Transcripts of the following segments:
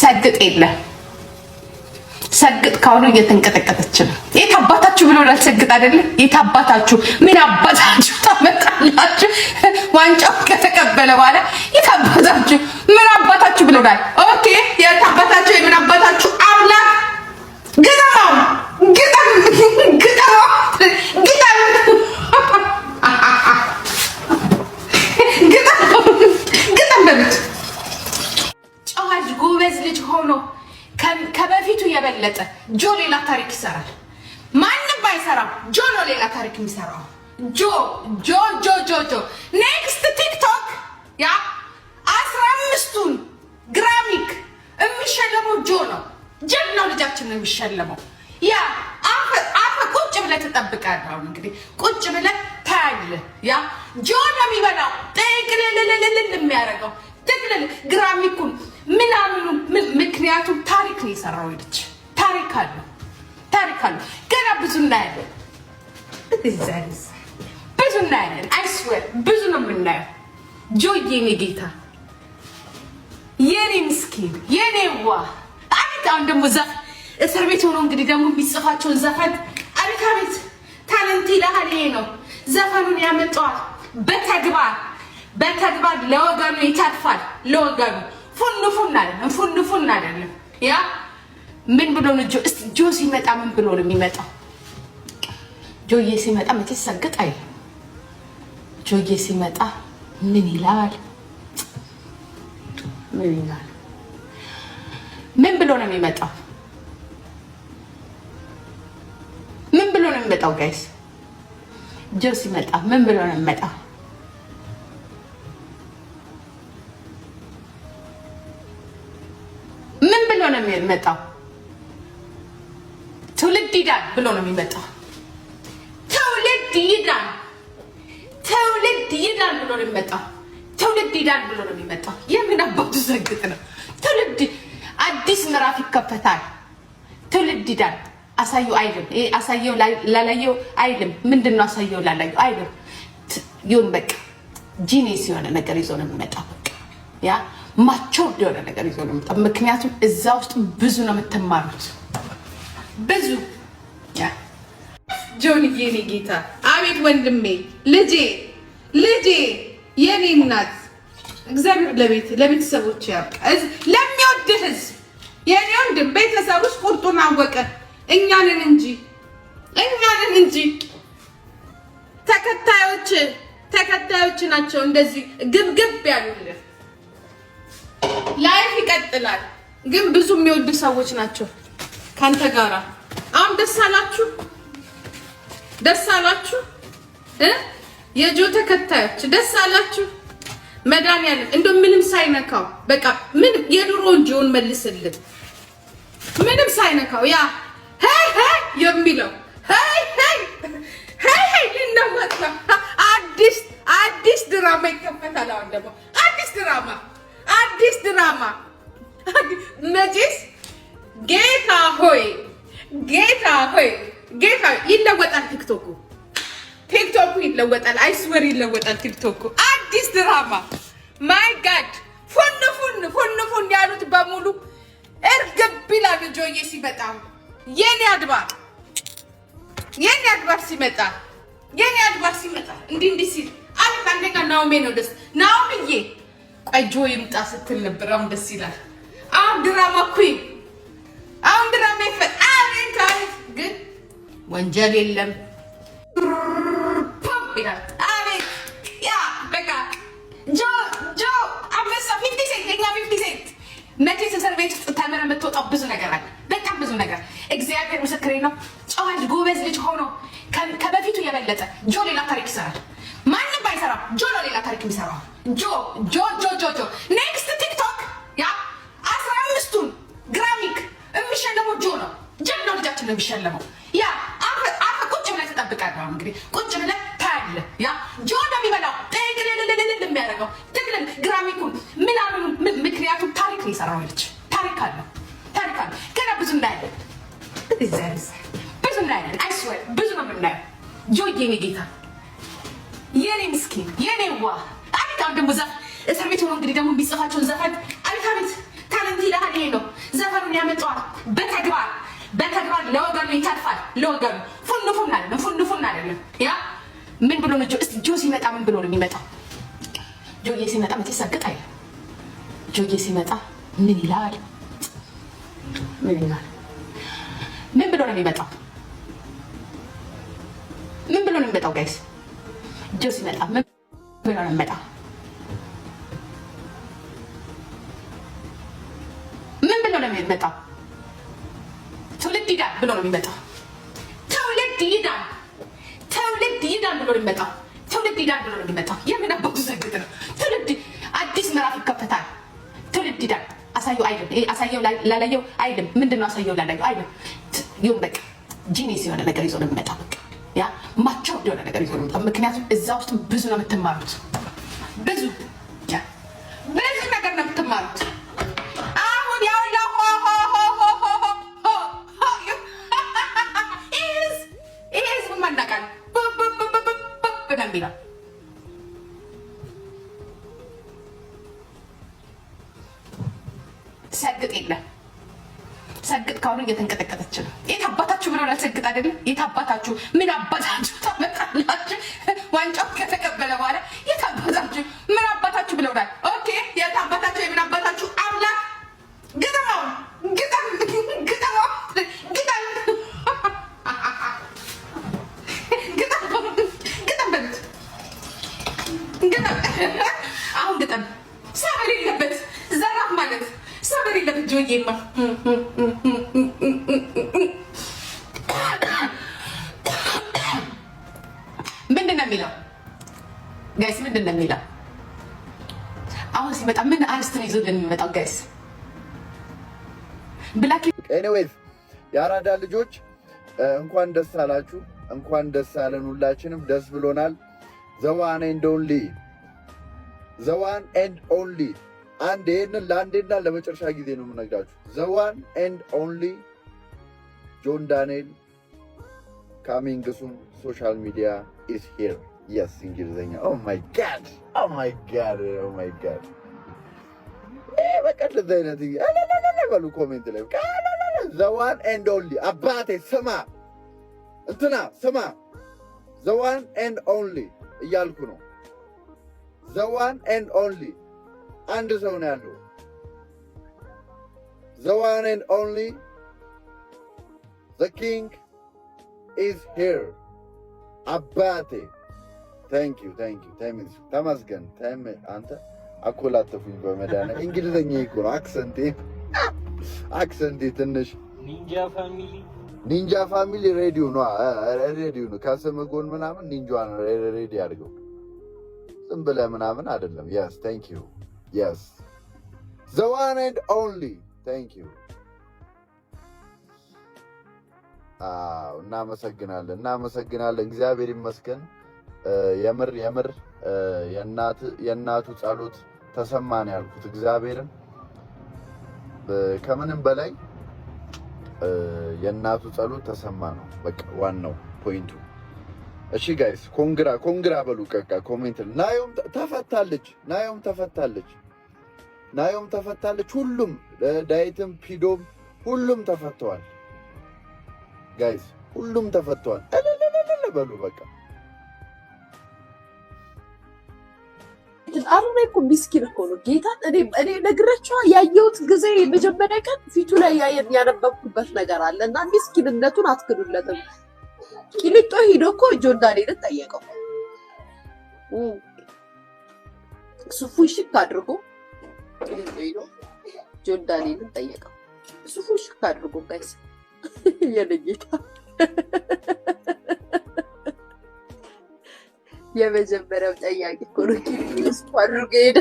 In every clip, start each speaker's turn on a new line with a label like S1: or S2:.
S1: ሰግጥ የለ ሰግጥ ካሁኑ እየተንቀጠቀጠች ነው። የት አባታችሁ ብሎ ላልሰግጥ አይደለ? የት አባታችሁ ምን አባታችሁ ታመጣላችሁ? ዋንጫው ከተቀበለ በኋላ የት አባታችሁ ምን አባታችሁ ብሎናል። ኦኬ የት አባታችሁ ምን አባታችሁ አምላክ ግጠመው ግጠም ግጠመው ግጠም ግጠም በሉት። ጨዋ ልጅ ጎበዝ ልጅ ሆኖ ከበፊቱ የበለጠ ጆ ሌላ ታሪክ ይሰራል። ማንም ባይሰራም ጆ ነው ሌላ ታሪክ የሚሰራው። ጆ ጆ ጆ ጆ ጆ ኔክስት ቲክቶክ ያ 15ቱን ግራሚክ የሚሸለመው ጆ ነው። ጀግናው ልጃችን ነው የሚሸለመው። ያ አፈ ቁጭ ብለህ ትጠብቃለህ። አሁን እንግዲህ ቁጭ ብለህ ታያለህ። ያ ጆ ነው የሚበላው ጥቅልልልልል የሚያደርገው ጥቅልል ግራሚኩን ምናምኑ ምክንያቱም ታሪክ ነው የሰራው ልጅ። ታሪክ አለው ገና ብዙ እናያለን። ብዙ እናያለን። አይስዌር ብዙ ነው የምናየው። ጆዬ የኔ ጌታ የኔ ምስኪን የኔ ዋ አቤት። አሁን ደግሞ እስር ቤት ሆኖ እንግዲህ ደግሞ የሚጽፋቸውን ዘፈን አቤት ታለንት ይልሃል። ይሄ ነው ዘፈኑን ያመጣዋል። በተግባር ለወገኑ ይታጥፋል። ለወገኑ ፉን አይደለም። ያ ምን ብሎ ነው ጆ ሲመጣ ምን ብሎ ነው የሚመጣው? ጆዬ ሲመጣ መቼ ሰግጥ አይደል? ጆዬ ሲመጣ ምን ይላል? ምን ብሎ ነው የሚመጣው? ምን ብሎ ነው የሚመጣው? ጋይስ ጆ ሲመጣ ምን ብሎ ነው የሚመጣው? ምን ብሎ ነው የሚመጣው? ትውልድ ይዳን ብሎ ነው የሚመጣው። ትውልድ ይዳን ብሎ ነው የሚመጣው። ትውልድ ይዳን ብሎ ነው የሚመጣው። የምን አባቱ ዘግጥ ነው? ትውልድ አዲስ ምዕራፍ ይከፈታል። ትውልድ ይዳን አሳየው አይልም። አሳየው ላላየው አይልም። ምንድነው አሳየው ላላየው አይልም። ይሁን በቃ ጂኒስ የሆነ ነገር ይዞ ነው የሚመጣው። በቃ ያ ማቸው የሆነ ነገር ይዞ ነው የሚመጣው። ምክንያቱም እዛ ውስጥ ብዙ ነው የምትማሩት። ብዙ ያ ጆኒ የኔ ጌታ አቤት ወንድሜ ልጄ የኔ እናት እግዚአብሔር ለቤተሰቦች ያብቃ። ለሚወድ ህዝብ የኔ ወንድም ቤተሰብ ውስጥ ቁርጡን አወቀ። እኛንን እንጂ ተከታዮች ናቸው እንደዚህ ግብግብ ያሉልን። ላይፍ ይቀጥላል፣ ግን ብዙ የሚወዱ ሰዎች ናቸው ካንተ ጋራ። አሁን ደስ አላችሁ የጆ ተከታዮች ደስ አላችሁ። መድኃኒዓለም እንደው ምንም ሳይነካው በቃ ምንም የድሮውን ጆን መልስልን። ምንም ሳይነካው ያ ሄይ የሚለው ሄይ ይነወጥ አዲስ ድራማ ይከፈታል። አሁን ደግሞ አዲስ ድራማ መቼስ ጌታ ሆይ ይለወጣል። ቲክቶኩ ይለወጣል። አይስወር ይለወጣል። ቲክቶኩ አዲስ ድራማ ማይ ጋድ ፉን ያሉት በሙሉ እርግብ ይላሉ። ጆዬ ሲመጣ የኔ አድባር ሲመጣ እንዲህ ሲል አንደኛ ናኦሚ ነው ደስ ናኦሚዬ ቆይ ጆ ይምጣ ስትል ነበር። አሁን ደስ ይላል። አሁን ድራማ ኩይን አቤት ግን ወንጀል የለም። አቤት ያ በቃ ጆ አመሳ 50 ሴንት መቼስ እስር ቤት ውስጥ ተምረህ የምትወጣው ብዙ ነገር አለ። በጣም ብዙ ነገር። እግዚአብሔር ምስክሬ ነው። ጨዋ ልጅ ጎበዝ ልጅ ሆኖ ከበፊቱ የበለጠ ጆ ሌላ ታሪክ ይሰራል። ማንም ባይሰራም ጆ ነው ሌላ ታሪክ የሚሰራው። ጆ ኔክስት ቲክቶክ ያ 15ቱን ግራሚክ የሚሸለመው ጆ ነው። ጀግናው ልጃችን ነው የሚሸለመው። ያ አፈ ቁጭ ብለህ ትጠብቃለህ። አሁን እንግዲህ ቁጭ ብለህ ታያለህ። ያ ጆ ነው የሚበላው ጥቅልልልልል የሚያደርገው ጥቅልል ግራሚኩን ምናምኑ ምክንያቱም ታሪክ ነው የሰራው ልጅ። ታሪክ አለው ገና ብዙ እናያለን። አይስዌር ብዙ ነው የምናየው። ጆዬ የኔ ጌታ የኔ ምስኪን የኔ ዋ አቤት። አሁን ደግሞ እስር ቤት ሆኖ እንግዲህ ደግሞ የሚጽፋቸውን ዘፈን አቤት ታለንት ይልሃል። ይሄ ነው ያመጣዋል። በተግባር ለወገኑ ይተርፋል። ለወገኑ ፉን አይደለም። ያ ምን ብሎ ነው ጆ ሲመጣ ምን ብሎ ነው የሚመጣው? ጆዬ ሲመጣ መቼ ሰግጥ አይደል? ጆዬ ሲመጣ ምን ይላል? ምን ብሎ ነው የሚመጣው? ምን ብሎ ነው የሚመጣው? ጋይስ ጆ ሲመጣ ምን ብሎ ነው የሚመጣው? ምን ብሎ ነው የሚመጣው? ትውልድ ይዳን ብሎ ነው የሚመጣው። ትውልድ ይዳን ብሎ ነው የሚመጣው። ትውልድ ይዳን ብሎ ነው የሚመጣው። የምን አባቱ ዘግጥ ነው? ትውልድ አዲስ ምዕራፍ ይከፈታል። ትውልድ ይዳን አሳየው አይደለም። ይሄ አሳየው ላላየው አይደለም። ምንድነው አሳየው ላላየው አይደለም። ይሁን በቃ ጂኒስ የሆነ ነገር ይዞ ነው የሚመጣው። በቃ ያ ማቻው የሆነ ነገር ይዞ ነው የሚመጣው። ምክንያቱም እዛ ውስጥ ብዙ ነው የምትማሩት። ብዙ ነገር ነው የምትማሩት። አሁን ያው ማናቃል በደንብ ነው ሰግጥ የለም። ሰግጥ ካሁኑ እየተንቀጠቀጠች ነው። የት አባታችሁ ብለው ላልሰግጥ አይደለም። የት አባታችሁ ምን አባታችሁ ታመጣላችሁ? ዋንጫው ከተቀበለ በኋላ የት አባታችሁ ምን አባታችሁ ብለውናል። ኦኬ የት አባታችሁ የምን አባታችሁ አምላክ ግጠመው አሁን ግጠም ሰበር የለበት ዘራፍ ማለት ሰበር የለበት ጆዬማ ምንድን ነው የሚለው? ጋይስ ምንድን ነው የሚለው? አሁን ሲመጣ ምን አርዕስት ነው ይዞልን የሚመጣው? ጋይስ ብላክ
S2: ኤኒዌይስ የአራዳ ልጆች እንኳን ደስ አላችሁ፣ እንኳን ደስ አለን። ሁላችንም ደስ ብሎናል። ዘዋን ኤንድ ኦንሊ አንድ ይሄንን ለአንዴና ለመጨረሻ ጊዜ ነው የምነግራችሁ። ዘዋን ኤንድ ኦንሊ ጆን ዳንኤል ካሚንግ ሱን ሶሻል ሚዲያ ኢዝ ሂር። የስ እንግሊዝኛ ኦ ማይ ጋድ በቀልድ አይነት በሉ ኮሜንት ላይ ዘዋን ኤንድ ኦንሊ አባቴ ስማ እንትና ስማ ዘዋን ኤንድ ኦንሊ እያልኩ ነው። ዘዋን ኤንድ ኦንሊ አንድ ሰው ነው ያለው። ዘዋን ኤንድ ኦንሊ ዘ ኪንግ ኢዝ ሂር አባቴ። ታንክ ዩ ተመስገን። አንተ አኮላተፉኝ በመዳነ እንግሊዝኛ እኮ ነው አክሰንቴ ትንሽ ኒንጃ ፋሚሊ ሬዲዮ ነው ከስም ጎን ምናምን ኒንጃን ሬዲ አድርገው ዝም ብለህ ምናምን አይደለም። yes thank you yes the one and only thank you እናመሰግናለን እግዚአብሔር ይመስገን። የምር የእናቱ ጸሎት ተሰማን ያልኩት እግዚአብሔርን ከምንም በላይ የእናቱ ጸሎት ተሰማ ነው በቃ ዋናው ፖይንቱ። እሺ ጋይስ ኮንግራ በሉ ቀቃ ኮሜንት። ናዮም ተፈታለች። ሁሉም ዳይትም ፒዶም ሁሉም ተፈተዋል ጋይስ፣ ሁሉም ተፈተዋል። በሉ በቃ
S3: አሁን እኮ ሚስኪን እኮ ነው ጌታ። እኔ ነግራቸዋ ያየሁት ጊዜ መጀመሪያ ቀን ፊቱ ላይ ያነበብኩበት ነገር አለ እና ሚስኪንነቱን አትክዱለትም። ቂሊጦ ሂዶ እኮ ጆን ዳንኤልን ጠየቀው። ሱፉን ሽክ አድርጎ ቂሊጦ ሂዶ ጆን ዳንኤልን ጠየቀው። ሱፉን ሽክ አድርጎ ጋይስ የኔ ጌታ የመጀመሪያው ጠያቂ እኮ ነው። ቂሊጦ አድርጎ ሄደ።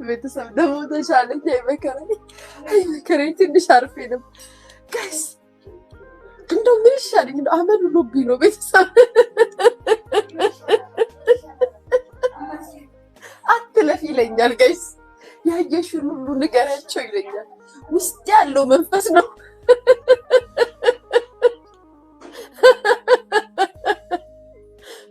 S3: ቤተሰብ ደግሞ ተሻለኝ። መከራዬ ትንሽ አርፌ ነው ጋይስ። እንደው ምን ይሻለኝ? እንደው አመድ ሁሉብኝ ነው ቤተሰብ። አትለፍ ይለኛል ጋይስ። ያየሽን ሁሉ ንገሪያቸው ይለኛል። ውስጥ ያለው መንፈስ ነው።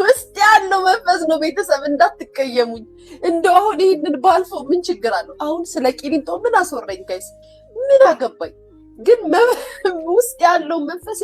S3: ውስጥ ያለው መንፈስ ነው ቤተሰብ እንዳትቀየሙኝ። እንደው አሁን ይሄንን ባልፎ ምን ችግር አለው? አሁን ስለ ቂሊንጦ ምን አስወራኝ ጋይስ? ምን አገባኝ? ግን ውስጥ ያለው መንፈስ